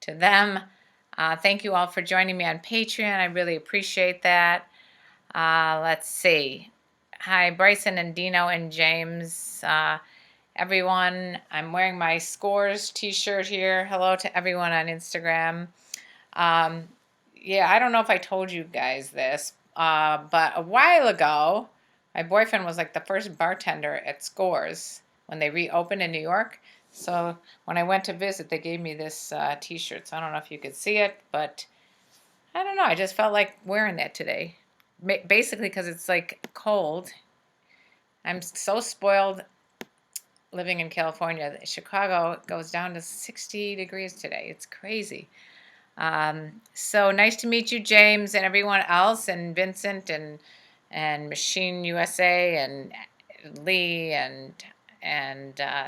to them. Thank you all for joining me on Patreon. I really appreciate that. Let's see. Hi, Bryson and Dino and James. Everyone, I'm wearing my Scores t-shirt here. Hello to everyone on Instagram. Yeah, I don't know if I told you guys this, but a while ago, my boyfriend was like the first bartender at Scores when they reopened in New York. So when I went to visit, they gave me this t-shirt. So I don't know if you could see it, but I don't know. I just felt like wearing that today. Basically because it's like cold. I'm so spoiled living in California. Chicago goes down to 60 degrees today. It's crazy. So nice to meet you, James, and everyone else, and Vincent, and Machine USA, and Lee, and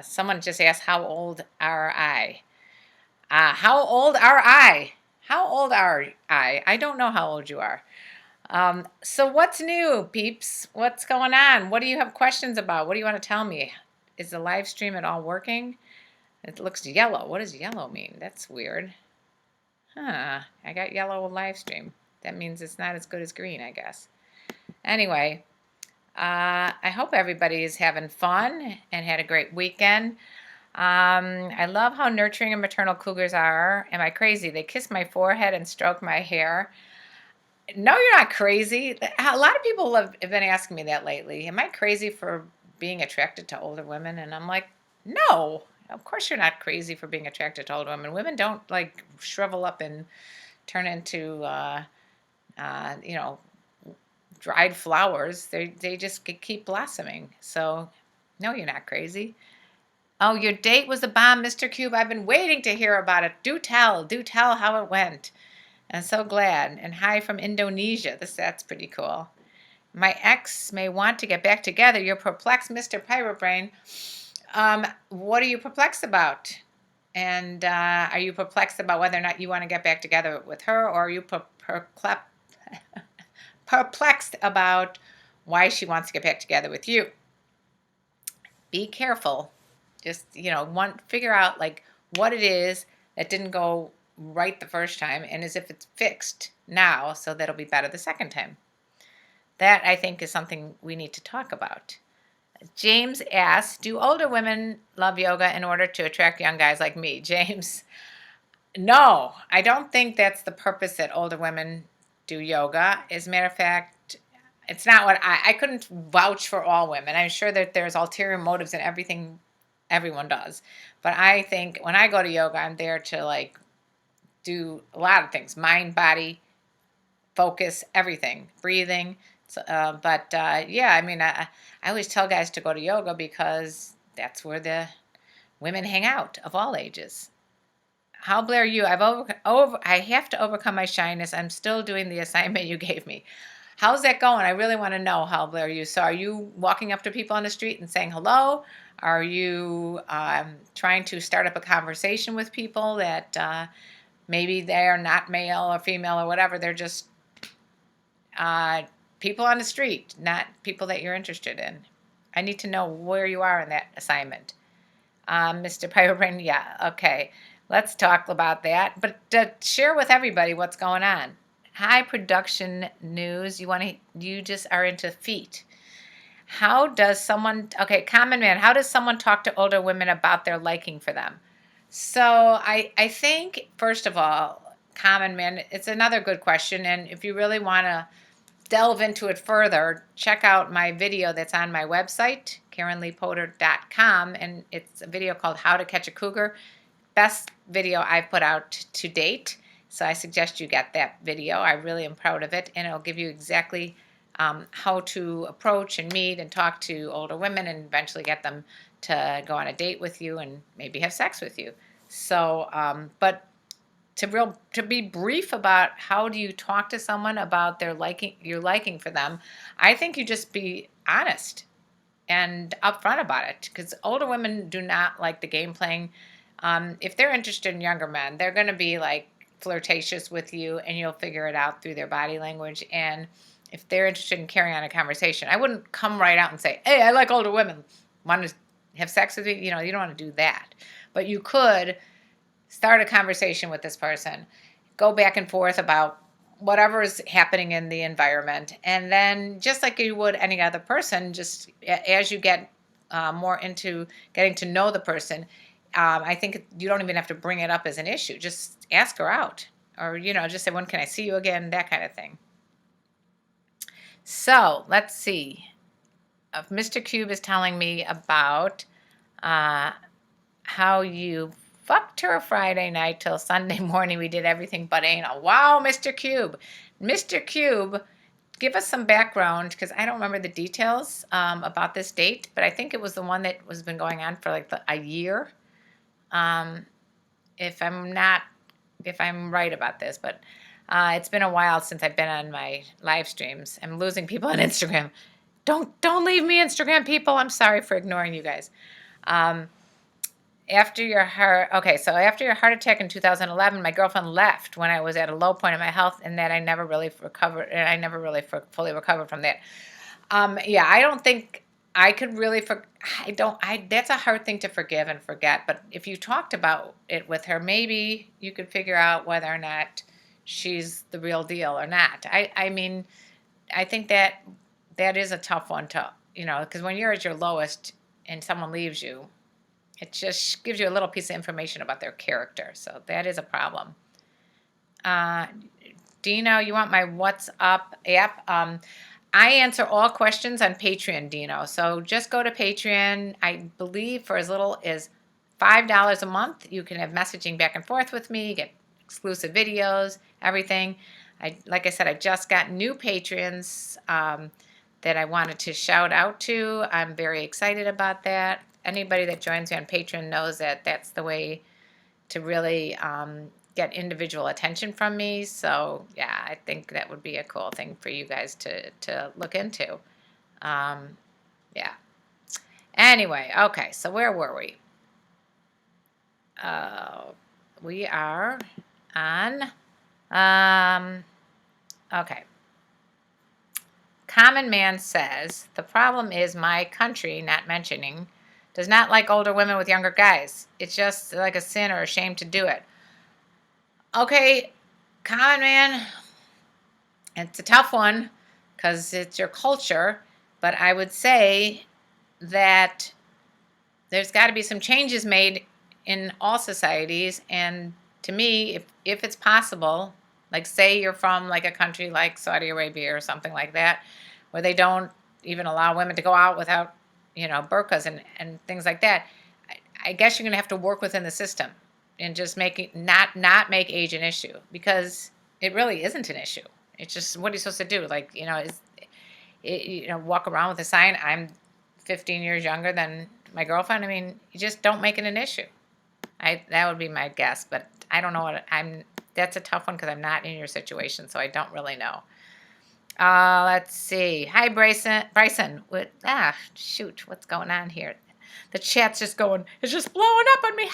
someone just asked, how old are I? How old are I? How old are I? I don't know how old you are. So what's new, peeps? What's going on? What do you have questions about? What do you want to tell me? Is the live stream at all working? It looks yellow. What does yellow mean? That's weird. Huh, I got yellow live stream. That means it's not as good as green, I guess. Anyway, I hope everybody is having fun and had a great weekend. I love how nurturing and maternal cougars are. Am I crazy? They kiss my forehead and stroke my hair. No, you're not crazy. A lot of people have been asking me that lately. Am I crazy for being attracted to older women? And I'm like, no, of course you're not crazy for being attracted to older women. Women don't like shrivel up and turn into, dried flowers. They just keep blossoming. So, no, you're not crazy. Oh, your date was a bomb, Mr. Cube. I've been waiting to hear about it. Do tell how it went. I'm so glad. And hi from Indonesia. That's pretty cool. My ex may want to get back together. You're perplexed, Mr. Pirate Brain. What are you perplexed about? And are you perplexed about whether or not you want to get back together with her, or are you perplexed about why she wants to get back together with you? Be careful. Just, figure out like what it is that didn't go right the first time, and as if it's fixed now so that'll be better the second time. That, I think, is something we need to talk about. James asks, do older women love yoga in order to attract young guys like me? James, no, I don't think that's the purpose that older women do yoga. As a matter of fact, it's not what I couldn't vouch for all women. I'm sure that there's ulterior motives in everything everyone does. But I think when I go to yoga, I'm there to like do a lot of things: mind, body, focus, everything, breathing. So, yeah, I mean, I always tell guys to go to yoga because that's where the women hang out of all ages. How Blair you? I have to overcome my shyness. I'm still doing the assignment you gave me. How's that going? I really want to know, how Blair you. So are you walking up to people on the street and saying hello? Are you trying to start up a conversation with people that maybe they're not male or female or whatever? They're just people on the street, not people that you're interested in. I need to know where you are in that assignment. Mr. Pyrobrain, yeah, okay. Let's talk about that. But share with everybody what's going on. High production news. You just are into feet. How does someone, Common Man, how does someone talk to older women about their liking for them? So I think, first of all, Common Man, it's another good question. And if you really want to delve into it further, check out my video that's on my website, KarenLeePotter.com. And it's a video called How to Catch a Cougar. Best video I've put out to date. So I suggest you get that video. I really am proud of it. And it'll give you exactly how to approach and meet and talk to older women and eventually get them to go on a date with you and maybe have sex with you. So, but to be brief about how do you talk to someone about your liking for them, I think you just be honest and upfront about it, because older women do not like the game playing. If they're interested in younger men, they're going to be like flirtatious with you, and you'll figure it out through their body language. And if they're interested in carrying on a conversation, I wouldn't come right out and say, hey, I like older women. Want to have sex with me? You don't want to do that. But you could start a conversation with this person, go back and forth about whatever is happening in the environment, and then just like you would any other person, just as you get more into getting to know the person, I think you don't even have to bring it up as an issue. Just ask her out, or just say, when can I see you again, that kind of thing. So let's see. Mr. Cube is telling me about how you fucked her Friday night till Sunday morning. We did everything but anal. Wow, Mr. Cube. Mr. Cube, give us some background, because I don't remember the details about this date, but I think it was the one that has been going on for like a year. If I'm right about this, but it's been a while since I've been on my live streams. I'm losing people on Instagram. Don't leave me, Instagram people. I'm sorry for ignoring you guys. After your heart attack in 2011, my girlfriend left when I was at a low point in my health, and that I never really recovered, and I never really fully recovered from that. Yeah, I don't think I could really that's a hard thing to forgive and forget. But if you talked about it with her, maybe you could figure out whether or not she's the real deal or not. I mean, I think that is a tough one to, because when you're at your lowest and someone leaves you, it just gives you a little piece of information about their character. So that is a problem. Dino, you want my What's Up app? I answer all questions on Patreon, Dino. So just go to Patreon. I believe for as little as $5 a month, you can have messaging back and forth with me. You get exclusive videos, everything. Like I said, I just got new patrons that I wanted to shout out to. I'm very excited about that. Anybody that joins me on Patreon knows that that's the way to really get individual attention from me. So yeah, I think that would be a cool thing for you guys to look into. Yeah. Anyway, okay, so where were we? We are on, okay. Common Man says, the problem is my country, not mentioning, does not like older women with younger guys. It's just like a sin or a shame to do it. Okay, Common Man, it's a tough one because it's your culture, but I would say that there's got to be some changes made in all societies. And to me, if it's possible, like say you're from like a country like Saudi Arabia or something like that, where they don't even allow women to go out without, burqas and things like that, I guess you're going to have to work within the system and just not make age an issue, because it really isn't an issue. It's just, what are you supposed to do? Like, walk around with a sign, I'm 15 years younger than my girlfriend. I mean, you just don't make it an issue. That would be my guess, but I don't know that's a tough one because I'm not in your situation, so I don't really know. Let's see. Hi, Bryson. Shoot, what's going on here? The chat's just going, it's just blowing up on me.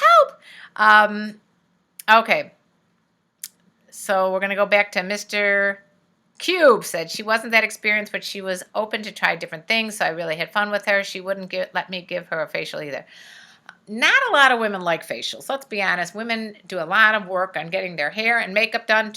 Help! Okay. So we're going to go back to Mr. Cube. Said she wasn't that experienced, but she was open to try different things, so I really had fun with her. She wouldn't let me give her a facial either. Not a lot of women like facials. Let's be honest. Women do a lot of work on getting their hair and makeup done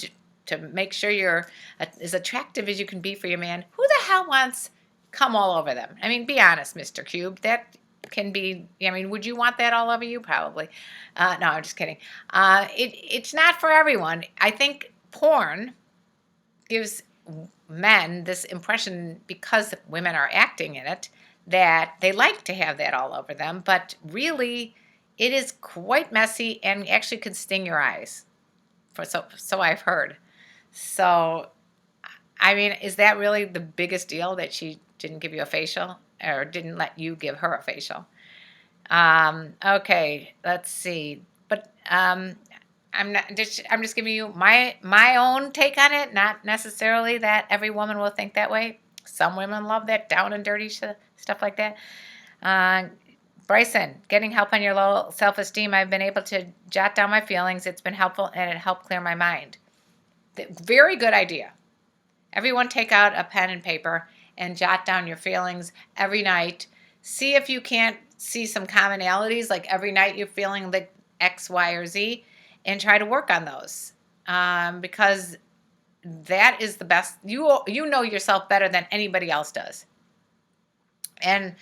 to make sure you're as attractive as you can be for your man. Who the hell wants cum all over them? I mean, be honest, Mr. Cube. That can be, would you want that all over you? Probably. No, I'm just kidding. It's not for everyone. I think porn gives men this impression, because women are acting in it, that they like to have that all over them, but really it is quite messy and actually could sting your eyes. So I've heard. So, is that really the biggest deal, that she didn't give you a facial or didn't let you give her a facial? Okay, let's see. But I'm just giving you my own take on it, not necessarily that every woman will think that way. Some women love that down and dirty stuff like that. Bryson, getting help on your low self-esteem. I've been able to jot down my feelings. It's been helpful, and it helped clear my mind. Very good idea. Everyone take out a pen and paper and jot down your feelings every night. See if you can't see some commonalities, like every night you're feeling like X, Y, or Z. and try to work on those, because that is the best. You know yourself better than anybody else does. And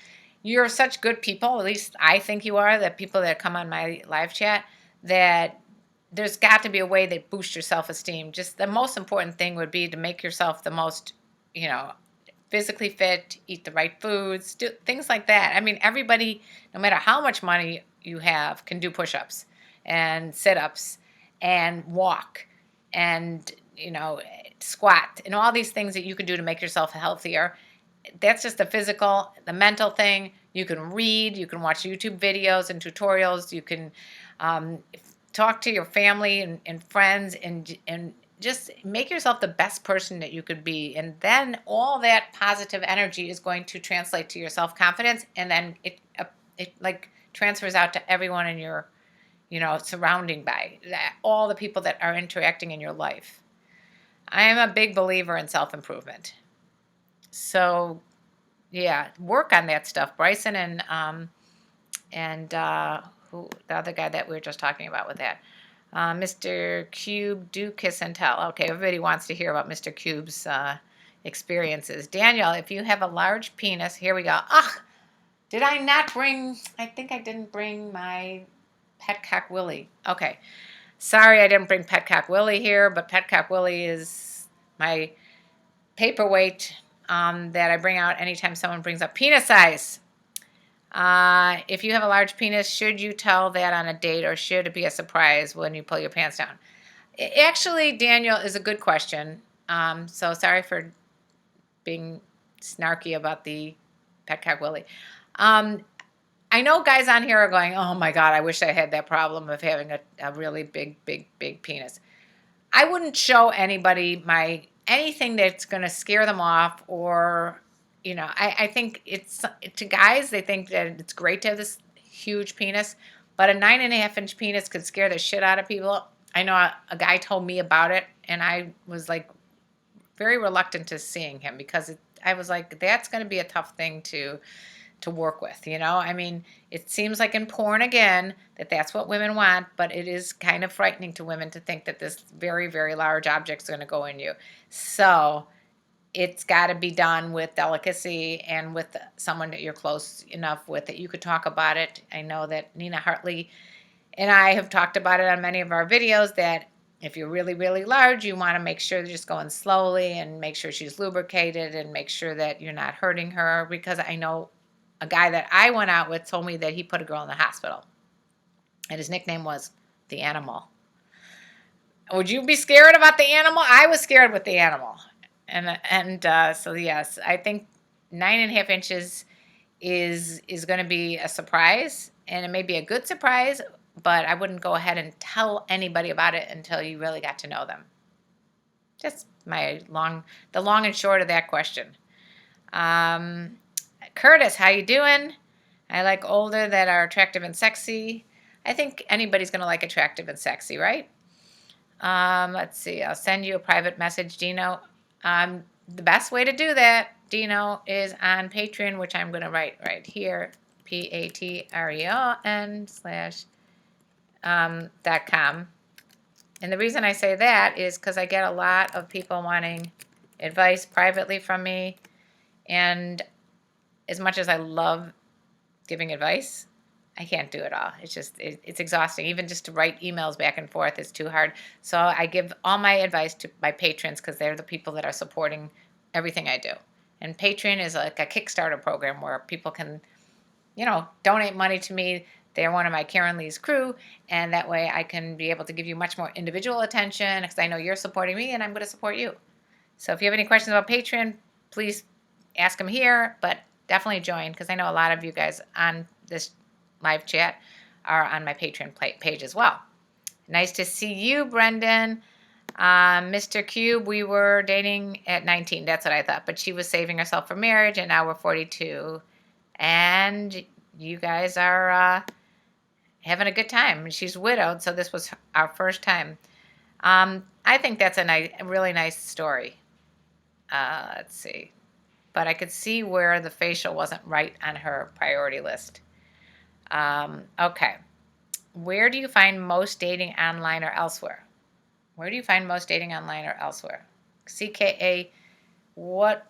you're such good people, at least I think you are, that people that come on my live chat, that there's got to be a way that boosts your self-esteem. Just the most important thing would be to make yourself the most, you know, physically fit, eat the right foods, do things like that. I mean, everybody, no matter how much money you have, can do push-ups and sit-ups and walk and, you know, squat and all these things that you can do to make yourself healthier. That's just the physical. The mental thing, you can read, you can watch YouTube videos and tutorials, you can talk to your family and friends, and just make yourself the best person that you could be. And then all that positive energy is going to translate to your self-confidence, and then it like transfers out to everyone in your, you know, surrounding by that, all the people that are interacting in your life. I am a big believer in self-improvement. So yeah, work on that stuff. Bryson and who the other guy that we were just talking about with that. Mr. Cube, do kiss and tell. Okay, everybody wants to hear about Mr. Cube's experiences. Daniel, if you have a large penis, here we go. Ugh, did I not bring, I think I didn't bring my Petcock Willie. Okay, sorry I didn't bring Petcock Willie here, but Petcock Willie is my paperweight that I bring out anytime someone brings up penis size. If you have a large penis, should you tell that on a date, or should it be a surprise when you pull your pants down? Actually, Daniel, is a good question. So sorry for being snarky about the Petcock Willie. I know guys on here are going, oh my God, I wish I had that problem of having a really big penis. I wouldn't show anybody anything that's going to scare them off, or, you know, I think it's, to guys, they think that it's great to have this huge penis, but a 9.5-inch penis could scare the shit out of people. I know a guy told me about it, and I was like very reluctant to seeing him, because I was like, that's going to be a tough thing to work with, you know? I mean, it seems like in porn, again, that's what women want, but it is kind of frightening to women to think that this very large object is going to go in you. So it's got to be done with delicacy and with someone that you're close enough with that you could talk about it. I know that Nina Hartley and I have talked about it on many of our videos, that if you're really large, you want to make sure they're just going slowly, and make sure she's lubricated, and make sure that you're not hurting her, because I know a guy that I went out with told me that he put a girl in the hospital, and his nickname was the Animal. Would you be scared about the Animal? I was scared with the Animal. And so yes, I think 9.5 inches is going to be a surprise, and it may be a good surprise, but I wouldn't go ahead and tell anybody about it until you really got to know them. Just the long and short of that question. Curtis, how you doing? I like older that are attractive and sexy. I think anybody's going to like attractive and sexy, right? Let's see. I'll send you a private message, Dino. The best way to do that, Dino, is on Patreon, which I'm going to write right here, patreon.com. And the reason I say that is because I get a lot of people wanting advice privately from me. And as much as I love giving advice, I can't do it all. It's just, it's exhausting. Even just to write emails back and forth is too hard. So I give all my advice to my patrons, because they're the people that are supporting everything I do. And Patreon is like a Kickstarter program where people can, you know, donate money to me. They're one of my KarenLee's crew, and that way I can be able to give you much more individual attention, because I know you're supporting me and I'm going to support you. So if you have any questions about Patreon, please ask them here, but definitely join, because I know a lot of you guys on this live chat are on my Patreon page as well. Nice to see you, Brendan. Mr. Cube, we were dating at 19. That's what I thought. But she was saving herself for marriage, and now we're 42. And you guys are having a good time. She's widowed, so this was our first time. I think that's a really nice story. Let's see. But I could see where the facial wasn't right on her priority list. Okay. Where do you find most dating online or elsewhere? Where do you find most dating online or elsewhere? CKA, what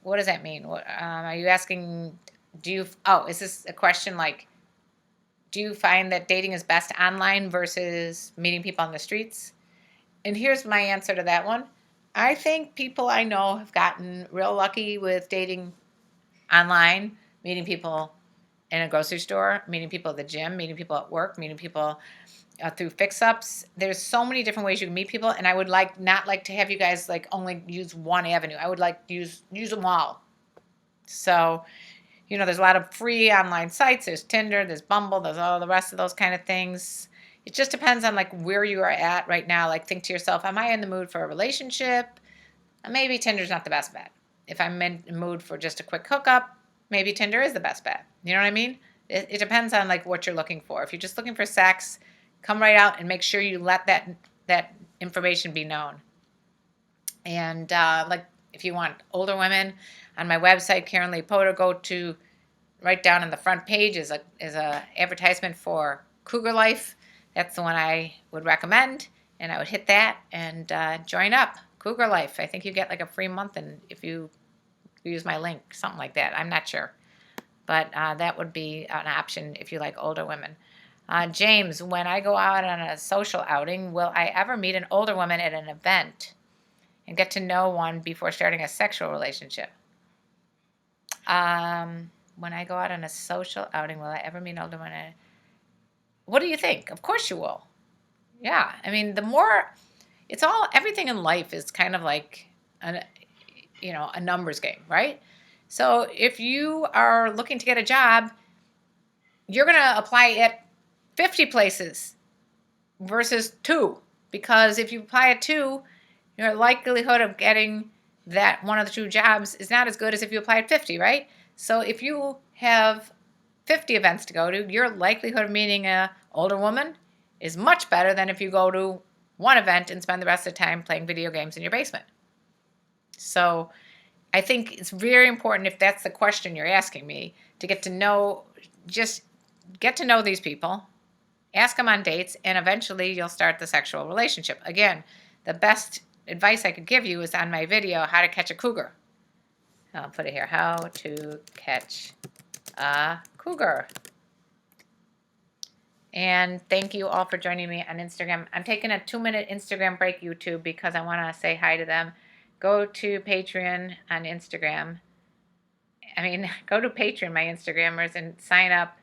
does that mean? Are you asking, is this a question like, do you find that dating is best online versus meeting people on the streets? And here's my answer to that one. I think people I know have gotten real lucky with dating online, meeting people in a grocery store, meeting people at the gym, meeting people at work, meeting people through fix-ups. There's so many different ways you can meet people, and I would not like to have you guys like only use one avenue. I would like to use them all. So, there's a lot of free online sites. There's Tinder, there's Bumble, there's all the rest of those kind of things. It just depends on like where you are at right now. Like think to yourself, am I in the mood for a relationship? Maybe Tinder's not the best bet. If I'm in the mood for just a quick hookup, maybe Tinder is the best bet. You know what I mean? It depends on like what you're looking for. If you're just looking for sex, come right out and make sure you let that information be known. And like if you want older women, on my website, KarenLee Potter, go to right down on the front page is a advertisement for Cougar Life. That's the one I would recommend, and I would hit that and join up. Cougar Life. I think you get like a free month, and if you use my link, something like that. I'm not sure, but that would be an option if you like older women. James, when I go out on a social outing, will I ever meet an older woman at an event and get to know one before starting a sexual relationship? When I go out on a social outing, will I ever meet an older woman? What do you think? Of course you will. Yeah. I mean, everything in life is kind of like a numbers game, right? So if you are looking to get a job, you're going to apply at 50 places versus 2, because if you apply at 2, your likelihood of getting that one of the 2 jobs is not as good as if you apply at 50, right? So if you have 50 events to go to, your likelihood of meeting an older woman is much better than if you go to one event and spend the rest of the time playing video games in your basement. So I think it's very important, if that's the question you're asking me, to get to know these people, ask them on dates, and eventually you'll start the sexual relationship. Again, the best advice I could give you is on my video, How to Catch a Cougar. I'll put it here, How to Catch a Cougar. And thank you all for joining me on Instagram. I'm taking a 2-minute Instagram break, YouTube, because I want to say hi to them. Go to Patreon on Instagram. Go to Patreon, my Instagrammers, and sign up.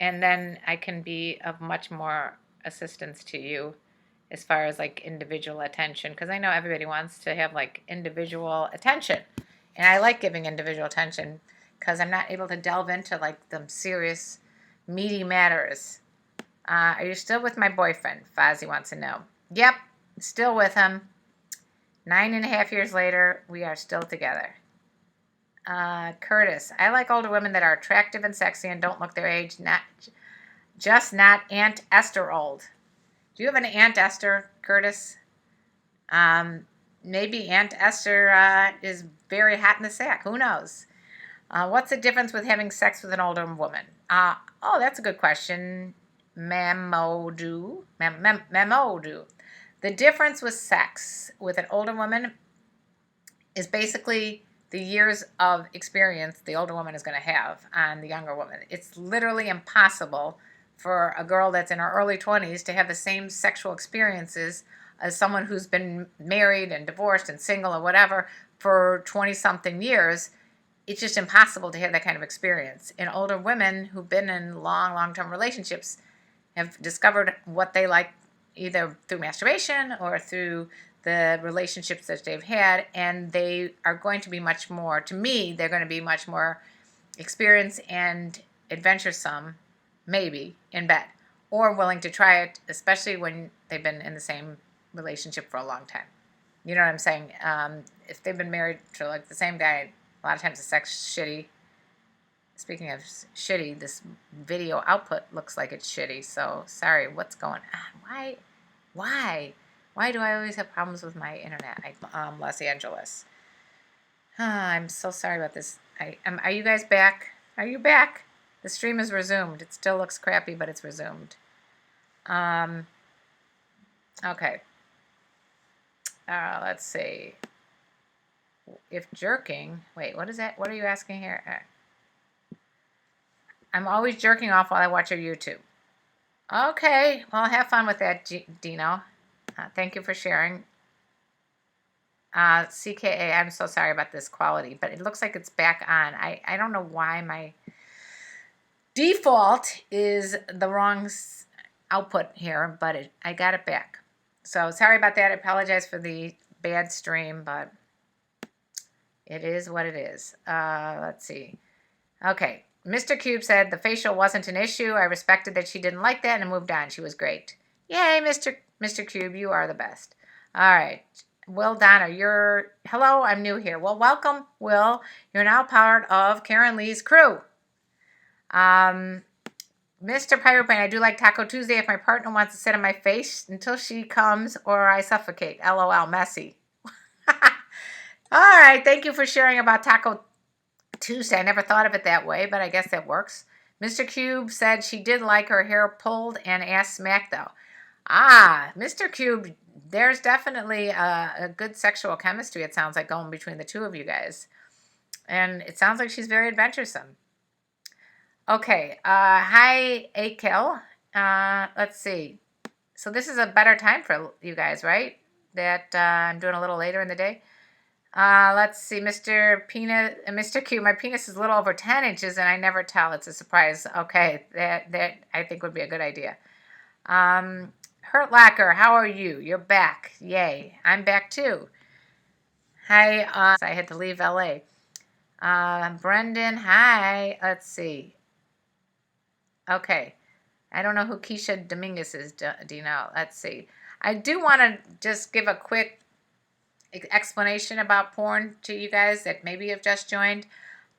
And then I can be of much more assistance to you as far as like individual attention, because I know everybody wants to have like individual attention, and I like giving individual attention because I'm not able to delve into like the serious meaty matters. Are you still with my boyfriend? Fozzie wants to know. Yep, still with him. 9.5 years later, we are still together. Curtis, I like older women that are attractive and sexy and don't look their age, not Aunt Esther old. Do you have an Aunt Esther, Curtis? Maybe Aunt Esther is very hot in the sack. Who knows? What's the difference with having sex with an older woman? That's a good question. Memodu. The difference with sex with an older woman is basically the years of experience the older woman is going to have on the younger woman. It's literally impossible for a girl that's in her early 20s to have the same sexual experiences as someone who's been married and divorced and single or whatever for 20-something years. It's just impossible to have that kind of experience. And older women who've been in long-term relationships have discovered what they like either through masturbation or through the relationships that they've had, and they are going to be much more, to me, they're going to be much more experienced and adventuresome, maybe, in bed, or willing to try it, especially when they've been in the same relationship for a long time. You know what I'm saying? If they've been married to like the same guy, a lot of times the sex shitty. Speaking of shitty, this video output looks like it's shitty, so sorry, what's going on? Why do I always have problems with my internet? Los Angeles. I'm so sorry about this. Are you guys back? Are you back? The stream is resumed. It still looks crappy, but it's resumed. Okay. Let's see. If jerking, wait, what is that? What are you asking here? I'm always jerking off while I watch your YouTube. Okay, well, have fun with that, Dino. Thank you for sharing. CKA, I'm so sorry about this quality, but it looks like it's back on. I don't know why my default is the wrong output here, but I got it back. So sorry about that. I apologize for the bad stream, but it is what it is. Let's see. Okay. Mr. Cube said the facial wasn't an issue. I respected that she didn't like that and moved on. She was great. Yay, Mr. Cube, you are the best. All right. Will Donna, hello, I'm new here. Well, welcome, Will. You're now part of KarenLee's crew. Mr. Pirate Brain, I do like Taco Tuesday if my partner wants to sit on my face until she comes or I suffocate. LOL, messy. All right, thank you for sharing about Taco Tuesday. I never thought of it that way, but I guess that works. Mr. Cube said she did like her hair pulled and ass smacked, though. Mr. Cube, there's definitely a good sexual chemistry, it sounds like, going between the two of you guys. And it sounds like she's very adventuresome. Okay, hi, Akel. Let's see. So this is a better time for you guys, right? That I'm doing a little later in the day. Let's see, Mr. Q, my penis is a little over 10 inches and I never tell. It's a surprise. Okay, that I think would be a good idea. Hurt Lacker, how are you? You're back. Yay. I'm back too. Hi, I had to leave LA. Brendan, hi. Let's see. Okay. I don't know who Keisha Dominguez is, Dino. Let's see. I do want to just give a quick explanation about porn to you guys that maybe have just joined.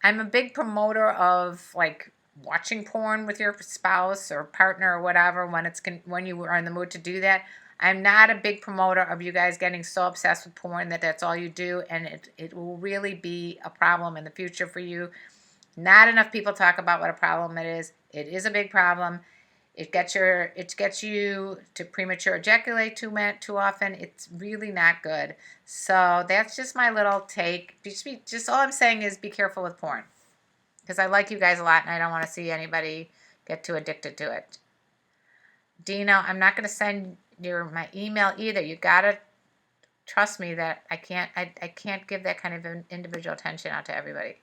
I'm a big promoter of like watching porn with your spouse or partner or whatever when you are in the mood to do that. I'm not a big promoter of you guys getting so obsessed with porn that that's all you do, and it will really be a problem in the future for you. Not enough people talk about what a problem it is. It is a big problem. It gets you to premature ejaculate too often. It's really not good. So that's just my little take. Just all I'm saying is be careful with porn, because I like you guys a lot and I don't want to see anybody get too addicted to it. Dino, I'm not going to send my email either. You gotta trust me that I can't give that kind of individual attention out to everybody.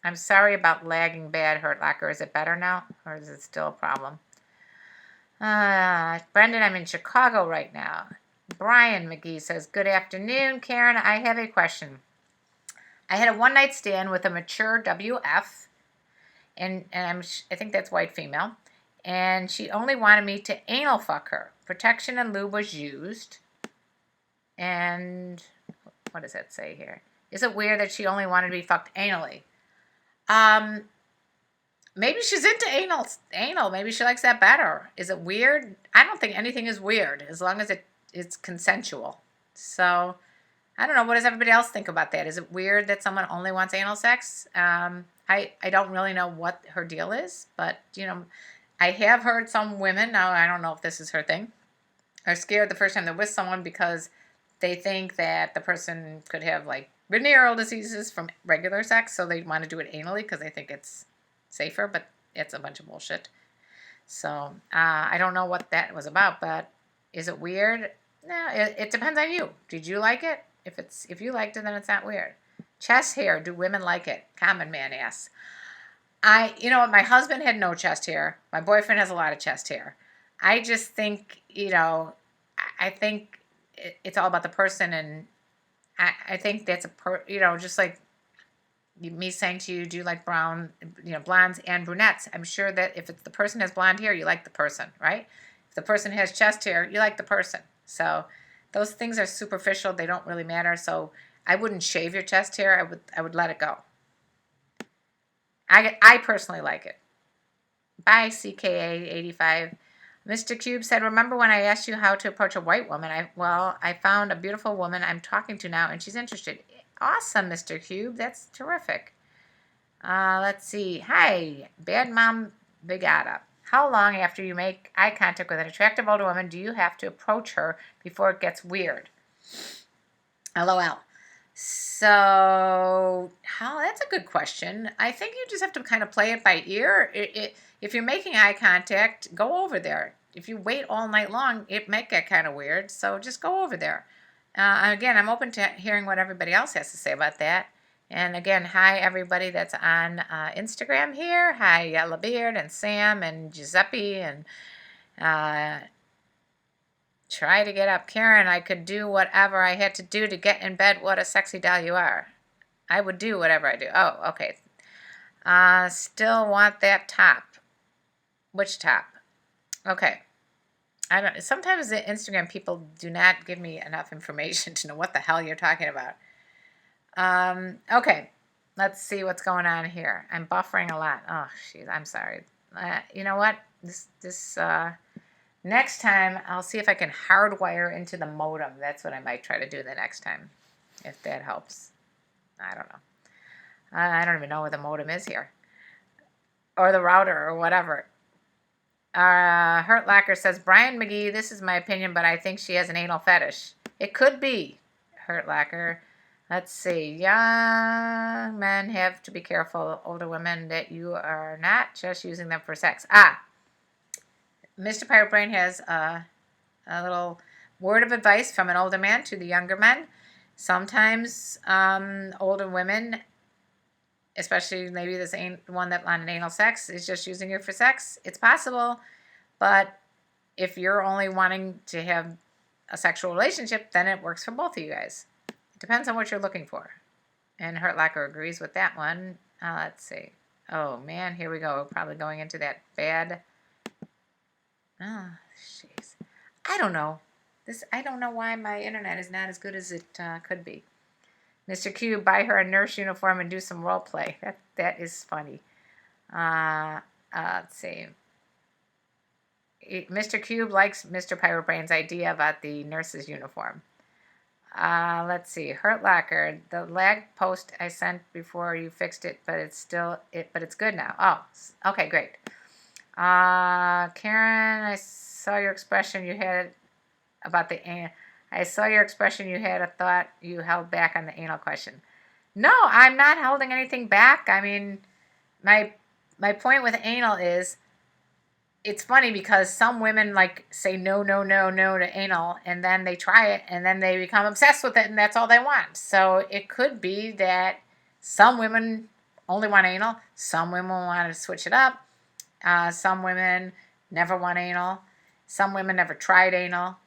I'm sorry about lagging bad, Hurt Locker. Is it better now, or is it still a problem? Brendan, I'm in Chicago right now. Brian McGee says, good afternoon, Karen. I have a question. I had a one-night stand with a mature WF, and I think that's white female, and she only wanted me to anal fuck her. Protection and lube was used. And what does that say here? Is it weird that she only wanted to be fucked anally? Maybe she's into anal. Maybe she likes that better. Is it weird? I don't think anything is weird as long as it's consensual. So, I don't know. What does everybody else think about that? Is it weird that someone only wants anal sex? I don't really know what her deal is, but, I have heard some women, now I don't know if this is her thing, are scared the first time they're with someone because they think that the person could have, like, venereal diseases from regular sex, so they want to do it anally because they think it's safer, but it's a bunch of bullshit. So, I don't know what that was about, but is it weird? No, it depends on you. Did you like it? If you liked it, then it's not weird. Chest hair, do women like it? Common man asks. My husband had no chest hair. My boyfriend has a lot of chest hair. I just think, I think it's all about the person, and I think that's just like me saying to you, do you like blondes and brunettes? I'm sure that if the person has blonde hair, you like the person, right? If the person has chest hair, you like the person. So those things are superficial. They don't really matter. So I wouldn't shave your chest hair. I would let it go. I personally like it. Bye, CKA85. Mr. Cube said, remember when I asked you how to approach a white woman? I found a beautiful woman I'm talking to now, and she's interested. Awesome, Mr. Cube. That's terrific. Let's see. Hi, Bad Mom Bigata. How long after you make eye contact with an attractive older woman do you have to approach her before it gets weird? LOL. So, that's a good question. I think you just have to kind of play it by ear. If you're making eye contact, go over there. If you wait all night long, it might get kind of weird. So just go over there. Again, I'm open to hearing what everybody else has to say about that. And again, hi everybody that's on Instagram here. Hi Yellowbeard and Sam and Giuseppe and uh, try to get up. Karen, I could do whatever I had to do to get in bed. What a sexy doll you are. I would do whatever I do. Oh, okay. Still want that top. Which top? Okay. I don't. Sometimes the Instagram people do not give me enough information to know what the hell you're talking about. Okay. Let's see what's going on here. I'm buffering a lot. Oh, jeez. I'm sorry. You know what? This next time, I'll see if I can hardwire into the modem. That's what I might try to do the next time, if that helps. I don't know. I don't even know where the modem is here. Or the router or whatever. Hurt Locker says, Brian McGee, this is my opinion, but I think she has an anal fetish. It could be, Hurt Locker. Let's see. Young men have to be careful, older women, that you are not just using them for sex. Mr. Pirate Brain has a little word of advice from an older man to the younger men. Sometimes older women, especially maybe this ain't one that on an anal sex, is just using it for sex. It's possible, but if you're only wanting to have a sexual relationship, then it works for both of you guys. It depends on what you're looking for. And Hurt Locker agrees with that one. Let's see. Oh, man, here we go. Probably going into that bad... Oh, jeez. I don't know. I don't know why my internet is not as good as it could be. Mr. Q, buy her a nurse uniform and do some role play. That is funny. Let's see. Mr. Cube likes Mr. Pirate Brain's idea about the nurse's uniform. Let's see. Hurt Locker, the lag post I sent before you fixed it, but it's good now. Oh, okay, great. Karen, I saw your expression you had about the anal. I saw your expression you had a thought you held back on the anal question. No, I'm not holding anything back. I mean, my point with anal is, it's funny because some women like say no, no, no, no to anal, and then they try it, and then they become obsessed with it, and that's all they want. So it could be that some women only want anal, some women want to switch it up. Some women never want anal. Some women never tried anal.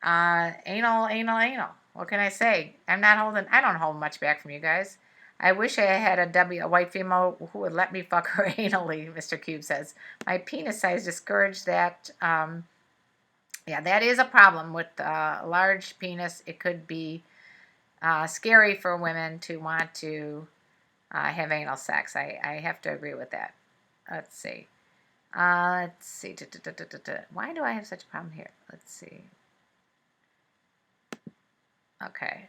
Anal. What can I say? I don't hold much back from you guys. I wish I had a white female who would let me fuck her anally, Mr. Cube says. My penis size discouraged that. Yeah, that is a problem with a large penis. It could be scary for women to want to have anal sex. I have to agree with that. Let's see. Let's see. Why do I have such a problem here? Let's see. Okay.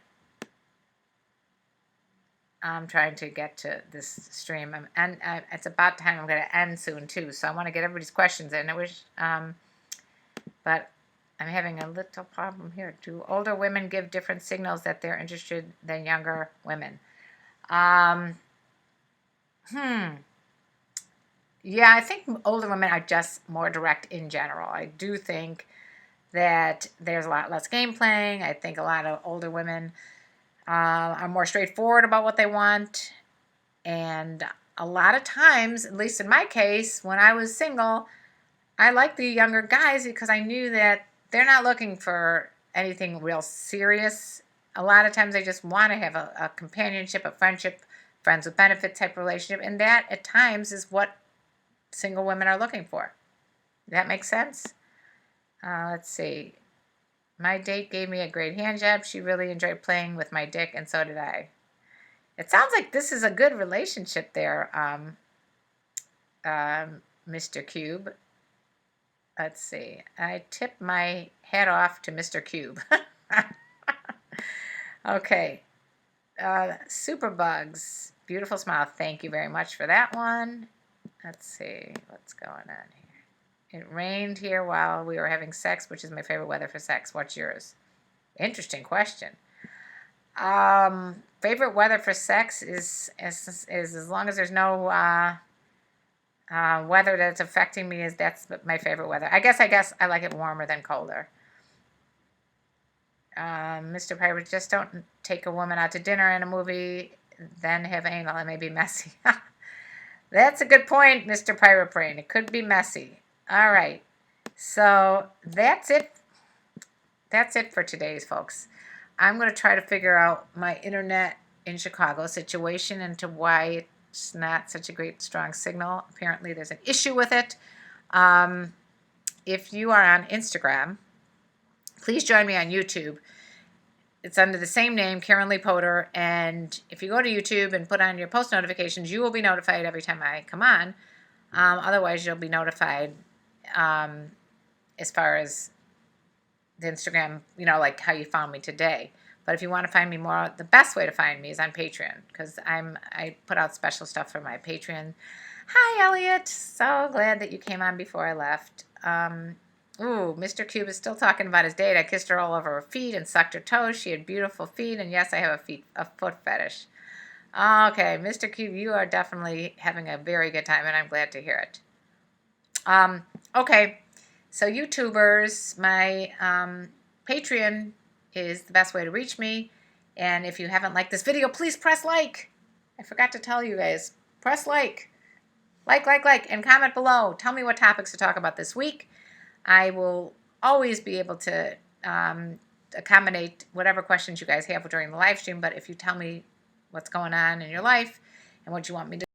I'm trying to get to this stream, and it's about time I'm going to end soon too. So I want to get everybody's questions in. But I'm having a little problem here. Do older women give different signals that they're interested than younger women? Yeah, I think older women are just more direct in general. I do think that there's a lot less game playing. I think a lot of older women are more straightforward about what they want. And a lot of times, at least in my case, when I was single, I liked the younger guys because I knew that they're not looking for anything real serious. A lot of times they just want to have a companionship, a friendship, friends with benefit type relationship. And that, at times, is what single women are looking for. That makes sense? Let's see. My date gave me a great hand job. She really enjoyed playing with my dick, and so did I. It sounds like this is a good relationship there, Mr. Cube. Let's see. I tip my hat off to Mr. Cube. Okay. Superbugs. Beautiful smile. Thank you very much for that one. Let's see what's going on here. It rained here while we were having sex, which is my favorite weather for sex. What's yours? Interesting question. Favorite weather for sex is as long as there's no weather that's affecting me. That's my favorite weather. I guess I like it warmer than colder. Mr. Pirate, just don't take a woman out to dinner and a movie, then have anal. It may be messy. That's a good point, Mr. Pirate Brain. It could be messy. All right. So that's it. That's it for today's, folks. I'm going to try to figure out my internet in Chicago situation and to why it's not such a great strong signal. Apparently there's an issue with it. If you are on Instagram, please join me on YouTube. It's under the same name, KarenLee Potter, and if you go to YouTube and put on your post notifications, you will be notified every time I come on. Otherwise, you'll be notified as far as the Instagram, like how you found me today. But if you want to find me more, the best way to find me is on Patreon, because I put out special stuff for my Patreon. Hi, Elliot. So glad that you came on before I left. Ooh, Mr. Cube is still talking about his date. I kissed her all over her feet and sucked her toes. She had beautiful feet, and yes, I have a foot fetish. Okay, Mr. Cube, you are definitely having a very good time, and I'm glad to hear it. Okay, so YouTubers, my Patreon is the best way to reach me, and if you haven't liked this video, please press like. I forgot to tell you guys, press like, and comment below. Tell me what topics to talk about this week. I will always be able to accommodate whatever questions you guys have during the live stream, but if you tell me what's going on in your life and what you want me to